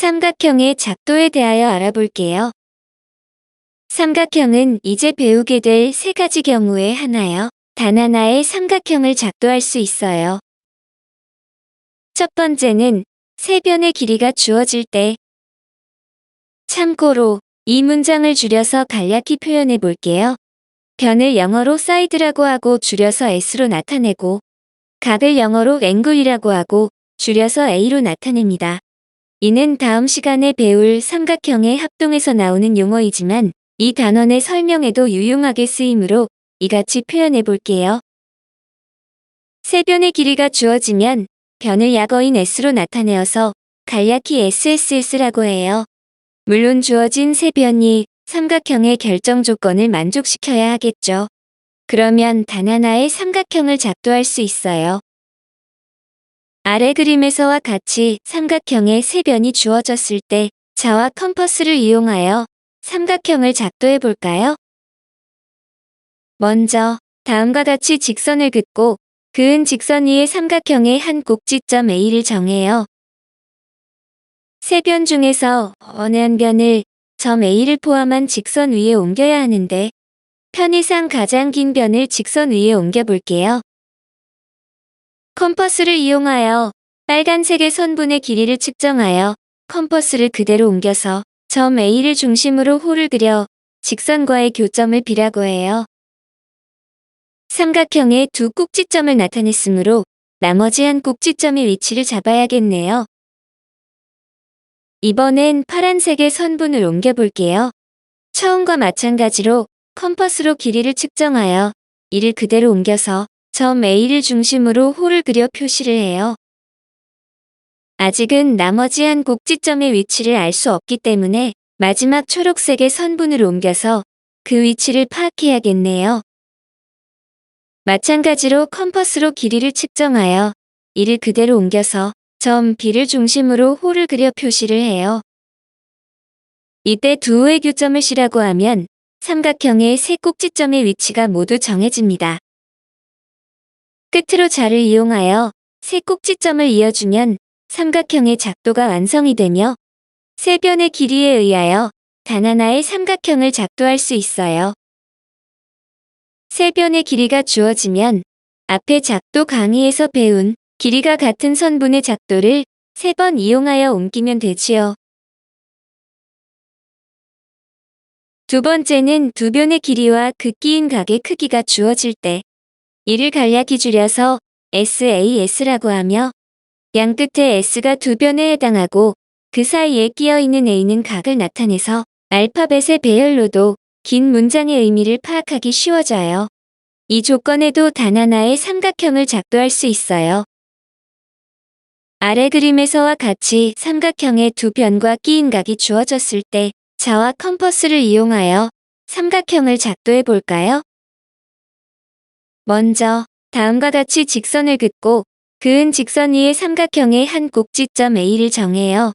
삼각형의 작도에 대하여 알아볼게요. 삼각형은 이제 배우게 될 세 가지 경우의 하나요. 단 하나의 삼각형을 작도할 수 있어요. 첫 번째는 세 변의 길이가 주어질 때. 참고로 이 문장을 줄여서 간략히 표현해 볼게요. 변을 영어로 side라고 하고 줄여서 s로 나타내고, 각을 영어로 angle이라고 하고 줄여서 a로 나타냅니다. 이는 다음 시간에 배울 삼각형의 합동에서 나오는 용어이지만 이 단원의 설명에도 유용하게 쓰이므로 이같이 표현해 볼게요. 세 변의 길이가 주어지면 변을 약어인 s로 나타내어서 간략히 SSS라고 해요. 물론 주어진 세 변이 삼각형의 결정 조건을 만족시켜야 하겠죠. 그러면 단 하나의 삼각형을 작도할 수 있어요. 아래 그림에서와 같이 삼각형의 세 변이 주어졌을 때 자와 컴퍼스를 이용하여 삼각형을 작도해 볼까요? 먼저 다음과 같이 직선을 긋고 그은 직선 위에 삼각형의 한 꼭지점 A를 정해요. 세 변 중에서 어느 한 변을 점 A를 포함한 직선 위에 옮겨야 하는데 편의상 가장 긴 변을 직선 위에 옮겨 볼게요. 컴퍼스를 이용하여 빨간색의 선분의 길이를 측정하여 컴퍼스를 그대로 옮겨서 점 A를 중심으로 홀을 그려 직선과의 교점을 B라고 해요. 삼각형의 두 꼭지점을 나타냈으므로 나머지 한 꼭지점의 위치를 잡아야겠네요. 이번엔 파란색의 선분을 옮겨볼게요. 처음과 마찬가지로 컴퍼스로 길이를 측정하여 이를 그대로 옮겨서 점 A를 중심으로 홀을 그려 표시를 해요. 아직은 나머지 한 꼭지점의 위치를 알 수 없기 때문에 마지막 초록색의 선분을 옮겨서 그 위치를 파악해야겠네요. 마찬가지로 컴퍼스로 길이를 측정하여 이를 그대로 옮겨서 점 B를 중심으로 홀을 그려 표시를 해요. 이때 두 호의 교점을 C라고 하면 삼각형의 세 꼭지점의 위치가 모두 정해집니다. 끝으로 자를 이용하여 세 꼭지점을 이어주면 삼각형의 작도가 완성이 되며 세 변의 길이에 의하여 단 하나의 삼각형을 작도할 수 있어요. 세 변의 길이가 주어지면 앞에 작도 강의에서 배운 길이가 같은 선분의 작도를 3번 이용하여 옮기면 되지요. 두 번째는 두 변의 길이와 그 끼인 각의 크기가 주어질 때 이를 간략히 줄여서 SAS라고 하며 양 끝에 S가 두 변에 해당하고 그 사이에 끼어 있는 A는 각을 나타내서 알파벳의 배열로도 긴 문장의 의미를 파악하기 쉬워져요. 이 조건에도 단 하나의 삼각형을 작도할 수 있어요. 아래 그림에서와 같이 삼각형의 두 변과 끼인 각이 주어졌을 때 자와 컴퍼스를 이용하여 삼각형을 작도해 볼까요? 먼저 다음과 같이 직선을 긋고 그은 직선 위에 삼각형의 한 꼭지점 A를 정해요.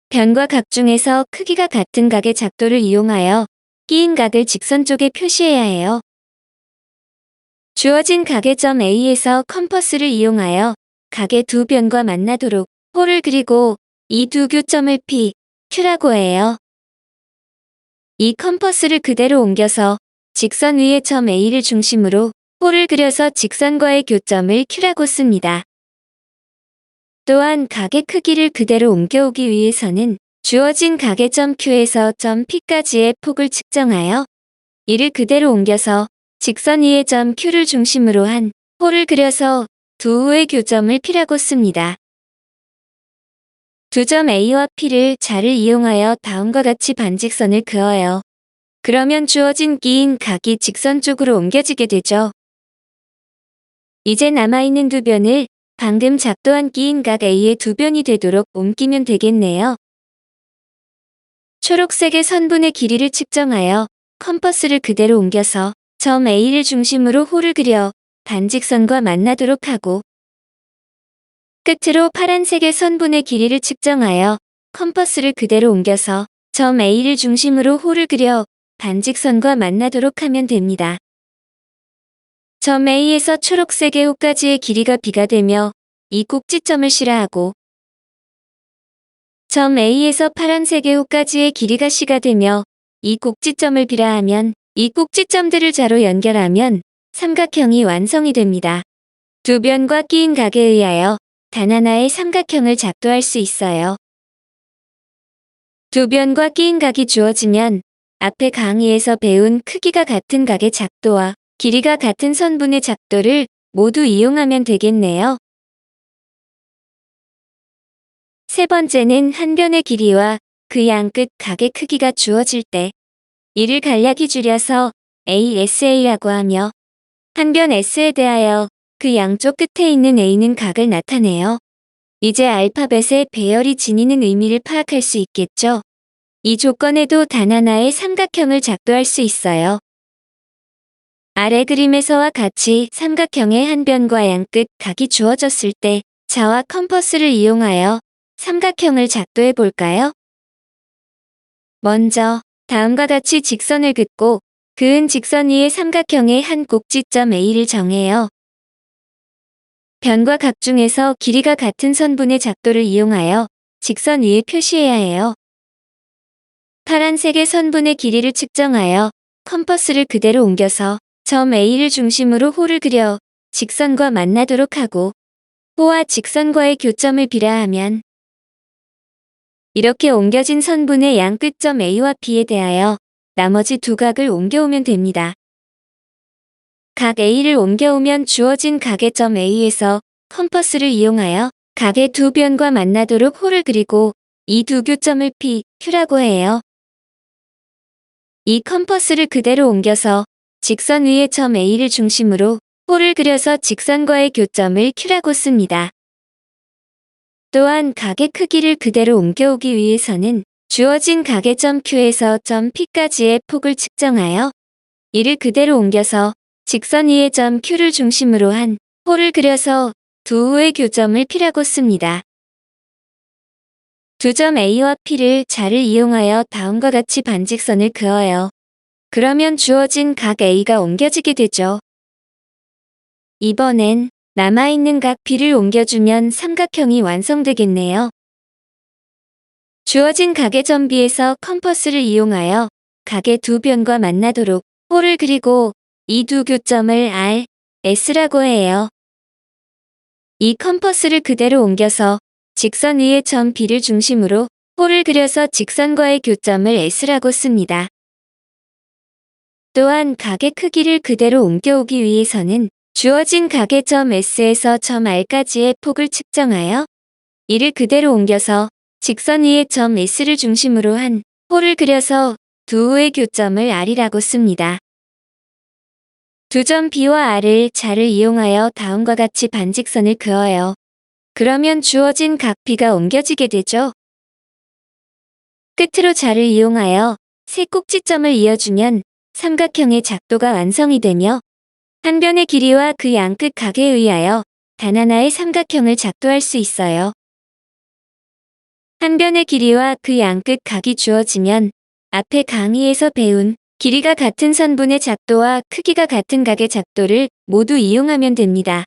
변과 각 중에서 크기가 같은 각의 작도를 이용하여 끼인 각을 직선 쪽에 표시해야 해요. 주어진 각의 점 A에서 컴퍼스를 이용하여 각의 두 변과 만나도록 홀을 그리고 이 두 교점을 P, Q라고 해요. 이 컴퍼스를 그대로 옮겨서 직선 위에 점 A를 중심으로 홀을 그려서 직선과의 교점을 Q라고 씁니다. 또한 각의 크기를 그대로 옮겨오기 위해서는 주어진 각의 점 Q에서 점 P까지의 폭을 측정하여 이를 그대로 옮겨서 직선 위의 점 Q를 중심으로 한 홀을 그려서 두 호의 교점을 P라고 씁니다. 두 점 A와 P를 자를 이용하여 다음과 같이 반직선을 그어요. 그러면 주어진 끼인 각이 직선 쪽으로 옮겨지게 되죠. 이제 남아있는 두 변을 방금 작도한 끼인 각 A의 두 변이 되도록 옮기면 되겠네요. 초록색의 선분의 길이를 측정하여 컴퍼스를 그대로 옮겨서 점 A를 중심으로 홀을 그려 반직선과 만나도록 하고 끝으로 파란색의 선분의 길이를 측정하여 컴퍼스를 그대로 옮겨서 점 A를 중심으로 홀을 그려 반직선과 만나도록 하면 됩니다. 점 A에서 초록색의 호까지의 길이가 B가 되며 이 꼭지점을 C라 하고 점 A에서 파란색의 호까지의 길이가 C가 되며 이 꼭지점을 B라 하면 이 꼭지점들을 자로 연결하면 삼각형이 완성이 됩니다. 두 변과 끼인 각에 의하여 단 하나의 삼각형을 작도할 수 있어요. 두 변과 끼인 각이 주어지면 앞에 강의에서 배운 크기가 같은 각의 작도와 길이가 같은 선분의 작도를 모두 이용하면 되겠네요. 세 번째는 한 변의 길이와 그 양끝 각의 크기가 주어질 때 이를 간략히 줄여서 ASA라고 하며 한 변 S에 대하여 그 양쪽 끝에 있는 A는 각을 나타내요. 이제 알파벳의 배열이 지니는 의미를 파악할 수 있겠죠? 이 조건에도 단 하나의 삼각형을 작도할 수 있어요. 아래 그림에서와 같이 삼각형의 한 변과 양끝 각이 주어졌을 때 자와 컴퍼스를 이용하여 삼각형을 작도해 볼까요? 먼저 다음과 같이 직선을 긋고 그은 직선 위에 삼각형의 한 꼭지점 A를 정해요. 변과 각 중에서 길이가 같은 선분의 작도를 이용하여 직선 위에 표시해야 해요. 파란색의 선분의 길이를 측정하여 컴퍼스를 그대로 옮겨서 점 A를 중심으로 호를 그려 직선과 만나도록 하고 호와 직선과의 교점을 B라 하면 이렇게 옮겨진 선분의 양 끝점 A와 B에 대하여 나머지 두 각을 옮겨오면 됩니다. 각 A를 옮겨오면 주어진 각의 점 A에서 컴퍼스를 이용하여 각의 두 변과 만나도록 호를 그리고 이 두 교점을 P, Q라고 해요. 이 컴퍼스를 그대로 옮겨서 직선 위에 점 A를 중심으로 호를 그려서 직선과의 교점을 Q라고 씁니다. 또한 각의 크기를 그대로 옮겨오기 위해서는 주어진 각의 점 Q에서 점 P까지의 폭을 측정하여 이를 그대로 옮겨서 직선 위에 점 Q를 중심으로 한 호를 그려서 두 호의 교점을 P라고 씁니다. 두 점 A와 P를 자를 이용하여 다음과 같이 반직선을 그어요. 그러면 주어진 각 A가 옮겨지게 되죠. 이번엔 남아있는 각 B를 옮겨주면 삼각형이 완성되겠네요. 주어진 각의 점 B에서 컴퍼스를 이용하여 각의 두 변과 만나도록 호를 그리고 이 두 교점을 R, S라고 해요. 이 컴퍼스를 그대로 옮겨서 직선 위에 점 B를 중심으로 호를 그려서 직선과의 교점을 S라고 씁니다. 또한 각의 크기를 그대로 옮겨오기 위해서는 주어진 각의 점 S에서 점 R까지의 폭을 측정하여 이를 그대로 옮겨서 직선 위에 점 S를 중심으로 한 호를 그려서 두 호의 교점을 R이라고 씁니다. 두 점 B와 R을 자를 이용하여 다음과 같이 반직선을 그어요. 그러면 주어진 각 B가 옮겨지게 되죠. 끝으로 자를 이용하여 세 꼭지점을 이어주면 삼각형의 작도가 완성이 되며 한 변의 길이와 그 양끝 각에 의하여 단 하나의 삼각형을 작도할 수 있어요. 한 변의 길이와 그 양끝 각이 주어지면 앞에 강의에서 배운 길이가 같은 선분의 작도와 크기가 같은 각의 작도를 모두 이용하면 됩니다.